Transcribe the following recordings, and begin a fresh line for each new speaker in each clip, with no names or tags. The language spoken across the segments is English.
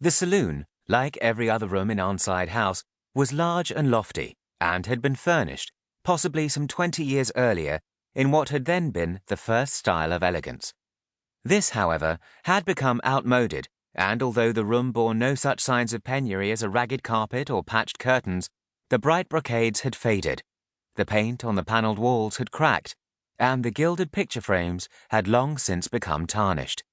The saloon, like every other room in Arnside House, was large and lofty, and had been furnished, possibly some 20 years earlier, in what had then been the first style of elegance. This, however, had become outmoded, and although the room bore no such signs of penury as a ragged carpet or patched curtains, the bright brocades had faded, the paint on the panelled walls had cracked, and the gilded picture frames had long since become tarnished.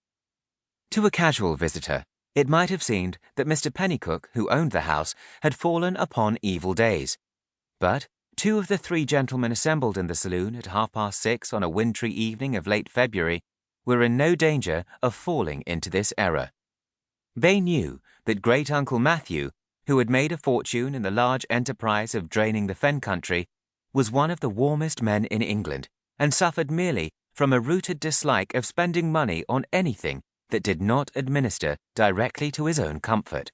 To a casual visitor, it might have seemed that Mr. Penicuik, who owned the house, had fallen upon evil days. But 2 of the 3 gentlemen assembled in the saloon at 6:30 on a wintry evening of late February were in no danger of falling into this error. They knew that great Uncle Matthew, who had made a fortune in the large enterprise of draining the fen country, was one of the warmest men in England, and suffered merely from a rooted dislike of spending money on anything that did not administer directly to his own comfort.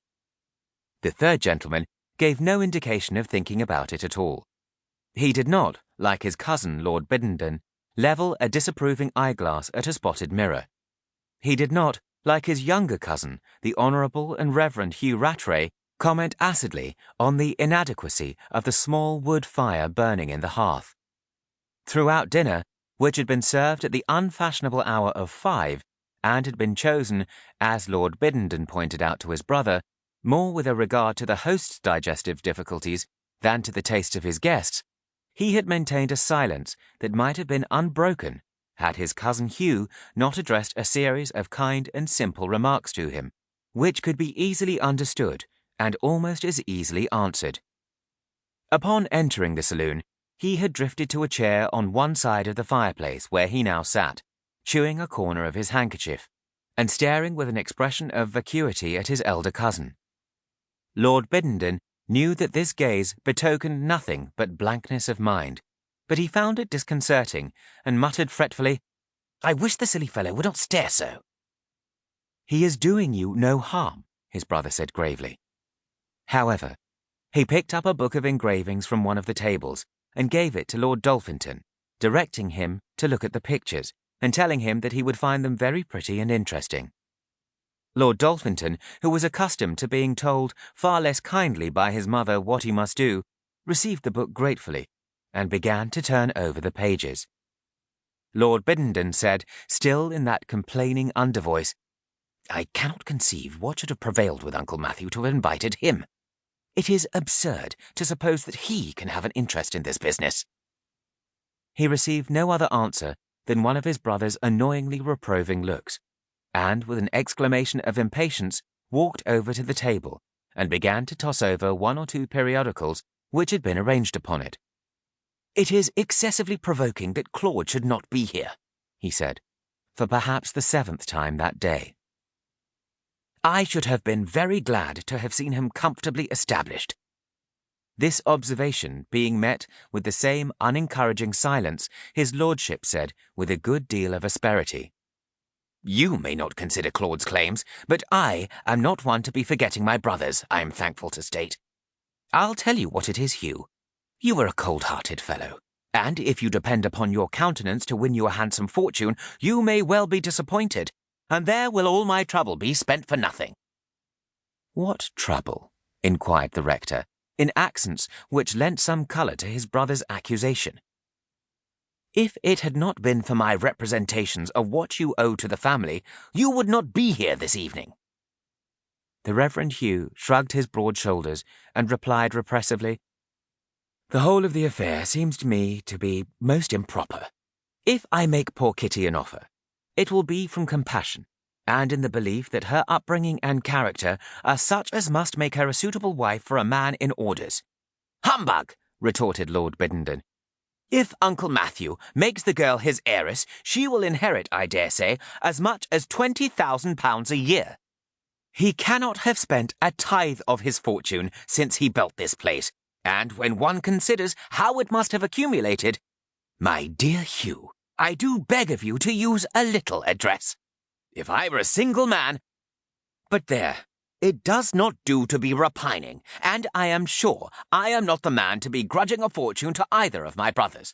The 3rd gentleman gave no indication of thinking about it at all. He did not, like his cousin Lord Biddenden, level a disapproving eyeglass at a spotted mirror. He did not, like his younger cousin, the Honourable and Reverend Hugh Rattray, comment acidly on the inadequacy of the small wood fire burning in the hearth. Throughout dinner, which had been served at the unfashionable hour of 5, and had been chosen, as Lord Biddenden pointed out to his brother, more with a regard to the host's digestive difficulties than to the taste of his guests, he had maintained a silence that might have been unbroken had his cousin Hugh not addressed a series of kind and simple remarks to him, which could be easily understood and almost as easily answered. Upon entering the saloon, he had drifted to a chair on one side of the fireplace where he now sat, chewing a corner of his handkerchief, and staring with an expression of vacuity at his elder cousin. Lord Biddenden knew that this gaze betokened nothing but blankness of mind, but he found it disconcerting, and muttered fretfully, "I wish the silly fellow would not stare so." "He is doing you no harm," his brother said gravely. However, he picked up a book of engravings from one of the tables and gave it to Lord Dolphinton, directing him to look at the pictures and telling him that he would find them very pretty and interesting. Lord Dolphinton, who was accustomed to being told far less kindly by his mother what he must do, received the book gratefully and began to turn over the pages. Lord Biddenden said, still in that complaining undervoice, "I cannot conceive what should have prevailed with Uncle Matthew to have invited him. It is absurd to suppose that he can have an interest in this business." He received no other answer than one of his brother's annoyingly reproving looks, and with an exclamation of impatience walked over to the table and began to toss over 1 or 2 periodicals which had been arranged upon it. "It is excessively provoking that Claude should not be here," he said, for perhaps the 7th time that day. "I should have been very glad to have seen him comfortably established." This observation being met with the same unencouraging silence, his lordship said with a good deal of asperity, "You may not consider Claude's claims, but I am not one to be forgetting my brothers, I am thankful to state. I'll tell you what it is, Hugh. You are a cold-hearted fellow, and if you depend upon your countenance to win you a handsome fortune, you may well be disappointed, and there will all my trouble be spent for nothing." "What trouble?" inquired the rector, in accents which lent some colour to his brother's accusation. "If it had not been for my representations of what you owe to the family, you would not be here this evening." The Reverend Hugh shrugged his broad shoulders and replied repressively, "The whole of the affair seems to me to be most improper. If I make poor Kitty an offer, it will be from compassion, and in the belief that her upbringing and character are such as must make her a suitable wife for a man in orders." "Humbug!" retorted Lord Biddenden. "If Uncle Matthew makes the girl his heiress, she will inherit, I dare say, as much as £20,000 a year. He cannot have spent a tithe of his fortune since he built this place, and when one considers how it must have accumulated— My dear Hugh, I do beg of you to use a little address. If I were a single man— But there, it does not do to be repining, and I am sure I am not the man to be grudging a fortune to either of my brothers.